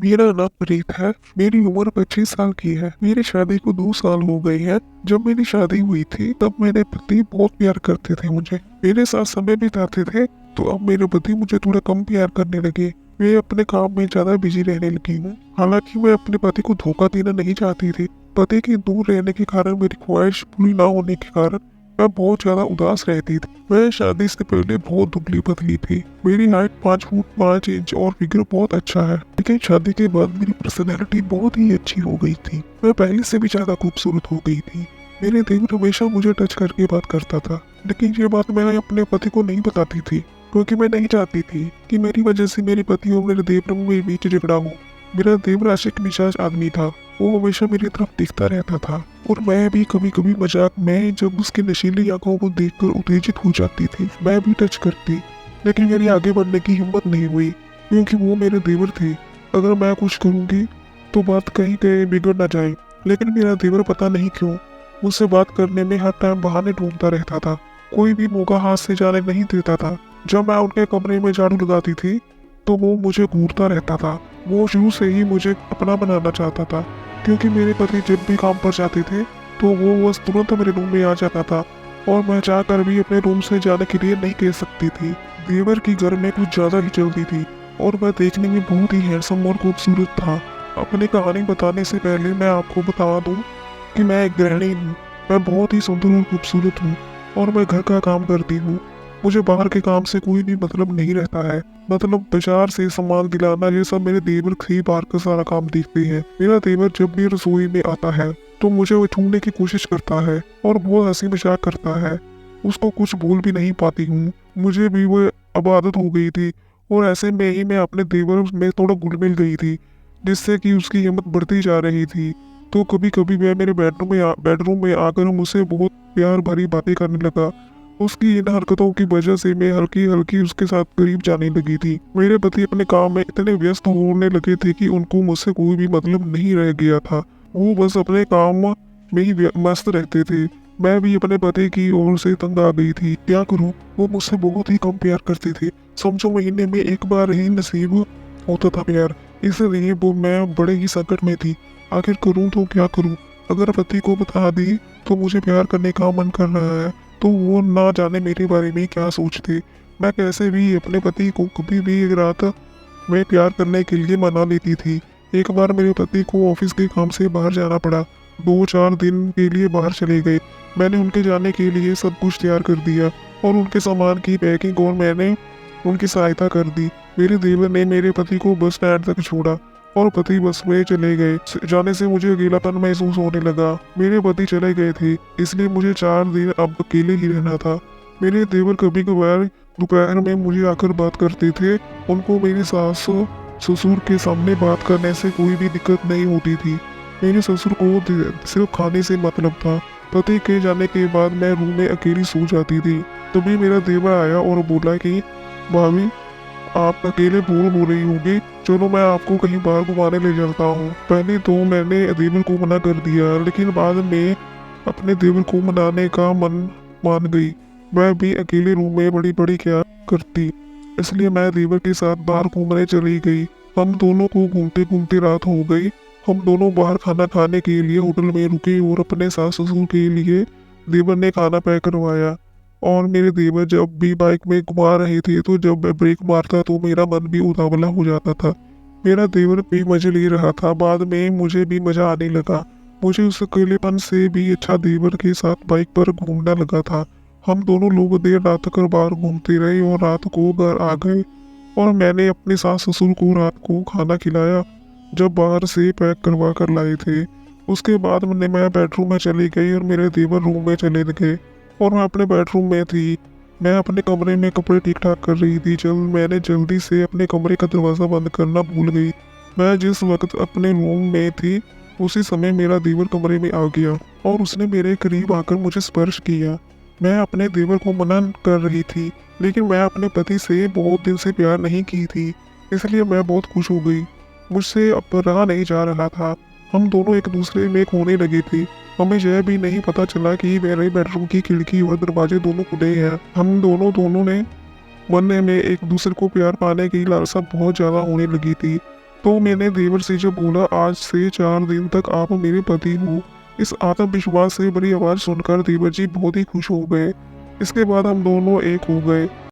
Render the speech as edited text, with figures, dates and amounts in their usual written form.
मेरा नाम प्रीत है। मेरी उम्र 25 साल की है। मेरी शादी को 2 साल हो गए हैं। जब मेरी शादी हुई थी तब मेरे पति बहुत प्यार करते थे मुझे, मेरे साथ समय बिताते थे। तो अब मेरे पति मुझे थोड़ा कम प्यार करने लगे। मैं अपने काम में ज्यादा बिजी रहने लगी हूँ। हालांकि मैं अपने पति को धोखा देना नहीं चाहती थी। पति के दूर रहने के कारण, मेरी ख्वाहिश पूरी ना होने के कारण मैं बहुत ज्यादा उदास रहती थी। मैं शादी से पहले बहुत दुबली पतली थी। मेरी हाइट 5 फुट 5 इंच और फिगर बहुत अच्छा है। लेकिन शादी के बाद मेरी पर्सनैलिटी बहुत ही अच्छी हो गई थी। मैं पहले से भी ज्यादा खूबसूरत हो गई थी। मेरे देवर हमेशा मुझे टच करके बात करता था, लेकिन ये बात मैं अपने पति को नहीं बताती थी, क्योंकि मैं नहीं चाहती थी कि मेरी वजह से मेरे पति और मेरे देवर में बीच झगड़ा हो। मेरा देवर आशिक मिजाज आदमी था। वो हमेशा मेरी तरफ देखता रहता था और मैं भी कभी कभी मजाक में जब उसकी नशीली आंखों को देखकर उत्तेजित हो जाती थी, मैं भी टच करती। लेकिन मेरी आगे बढ़ने की हिम्मत नहीं हुई, क्योंकि वो मेरे देवर थे। अगर मैं कुछ करूंगी तो बात कहीं कहीं बिगड़ ना जाए। लेकिन मेरा देवर पता नहीं क्यों मुझसे बात करने में हर टाइम बहाने ढूंढता रहता था। कोई भी मौका हाथ से जाने नहीं देता था। जब मैं उनके कमरे में झाड़ू लगाती थी तो वो मुझे घूरता रहता था। वो शुरू से ही मुझे अपना बनाना चाहता था, क्योंकि मेरे पति जब भी काम पर जाते थे तो वो बस तुरंत मेरे रूम में आ जाता था और मैं चाहकर भी अपने रूम से जाने के लिए नहीं कह सकती थी। देवर की घर में कुछ ज्यादा ही चलती थी और मैं देखने में बहुत ही हैंडसम और खूबसूरत था। अपनी कहानी बताने से पहले मैं आपको बता दूं कि मैं एक गृहिणी हूँ। मैं बहुत ही सुंदर और खूबसूरत हूँ और मैं घर का काम करती हूँ। मुझे बाहर के काम से कोई भी मतलब नहीं रहता है। मतलब बाजार से सामान दिलाना, ये सब मेरे देवर ही बाहर का सारा काम देखते हैं। मेरा देवर जब भी रसोई में आता है तो मुझे वो छूने की कोशिश करता है और बहुत हंसी मजाक करता है। उसको कुछ बोल भी नहीं पाती हूँ। मुझे भी वो अब आदत हो गई थी और ऐसे में ही मैं अपने देवर में थोड़ा घुल मिल गई थी, जिससे कि उसकी हिम्मत बढ़ती जा रही थी। तो कभी कभी मैं मेरे बेडरूम में आकर मुझसे बहुत प्यार भरी बातें करने लगा। उसकी इन हरकतों की वजह से मैं हल्की हल्की उसके साथ करीब जाने लगी थी। मेरे पति अपने काम में इतने व्यस्त होने लगे थे कि उनको मुझसे कोई भी मतलब नहीं रह गया था। वो बस अपने काम में ही मस्त रहते थे। मैं भी अपने पति की ओर से तंग आ गई थी। क्या करूं, वो मुझसे बहुत ही कम प्यार करते थे। समझो महीने में एक बार ही नसीब होता था प्यार। इसलिए वो मैं बड़े ही संकट में थी। आखिर करूं तो क्या करूं। अगर पति को बता दी तो मुझे प्यार करने का मन कर रहा है, तो वो ना जाने मेरे बारे में क्या सोचते। मैं कैसे भी अपने पति को कभी भी एक रात में प्यार करने के लिए मना लेती थी। एक बार मेरे पति को ऑफिस के काम से बाहर जाना पड़ा। 2-4 दिन के लिए बाहर चले गए। मैंने उनके जाने के लिए सब कुछ तैयार कर दिया और उनके सामान की पैकिंग और मैंने उनकी सहायता कर दी। मेरे देवर ने मेरे पति को बस स्टैंड तक छोड़ा और पति बस में चले गए। जाने से मुझे अकेलापन महसूस होने लगा। मेरे पति चले गए थे, इसलिए मुझे 4 दिन अब अकेले ही रहना था। मेरे देवर कभी कभार दोपहर में मुझे आकर बात करते थे। उनको मेरी सास ससुर के सामने बात करने से कोई भी दिक्कत नहीं होती थी। मेरे ससुर को सिर्फ खाने से मतलब था। पति के जाने के बाद मैं रूम में अकेली सो जाती थी। तभी मेरा देवर आया और बोला कि भाभी, आप अकेले बोर हो रही होगी, चलो मैं आपको कहीं बाहर घुमाने ले जाता हूँ। पहले तो मैंने देवर को मना कर दिया, लेकिन बाद में अपने देवर को मनाने का मन मान गई। मैं भी अकेले रूम में बड़ी बड़ी क्या करती, इसलिए मैं देवर के साथ बाहर घूमने चली गई। हम दोनों को घूमते घूमते रात हो गई। हम दोनों बाहर खाना खाने के लिए होटल में रुके और अपने सास ससुर के लिए देवर ने खाना पैक करवाया। और मेरे देवर जब भी बाइक में घुमा रहे थे तो जब मैं ब्रेक मारता तो मेरा मन भी उतावला हो जाता था। मेरा देवर भी मजे ले रहा था। बाद में मुझे भी मजा आने लगा। मुझे उस अकेलेपन से भी अच्छा देवर के साथ बाइक पर घूमना लगा था। हम दोनों लोग देर रात तक बाहर घूमते रहे और रात को घर आ गए और मैंने अपने सास ससुर को रात को खाना खिलाया जब बाहर से पैक करवा कर लाए थे। उसके बाद मैं बेडरूम में चली गई और मेरे देवर रूम में चले गए और मैं अपने बेडरूम में थी। मैं अपने कमरे में कपड़े ठीक ठाक कर रही थी जब मैंने जल्दी से अपने कमरे का दरवाज़ा बंद करना भूल गई। मैं जिस वक्त अपने रूम में थी उसी समय मेरा देवर कमरे में आ गया और उसने मेरे करीब आकर मुझे स्पर्श किया। मैं अपने देवर को मना कर रही थी, लेकिन मैं अपने पति से बहुत दिन से प्यार नहीं की थी, इसलिए मैं बहुत खुश हो गई। मुझसे अब रहा नहीं जा रहा था। हम दोनों एक दूसरे में खोने लगे थे। हमें यह भी नहीं पता चला कि मेरे बेडरूम की खिड़की और दरवाजे दोनों खुले हैं। हम दोनों ने मन में एक दूसरे को प्यार पाने की लालसा बहुत ज्यादा होने लगी थी। तो मैंने देवर से जब बोला आज से 4 दिन तक आप मेरे पति हो, इस आत्मविश्वास से बड़ी आवाज सुनकर देवर जी बहुत ही खुश हो गए। इसके बाद हम दोनों एक हो गए।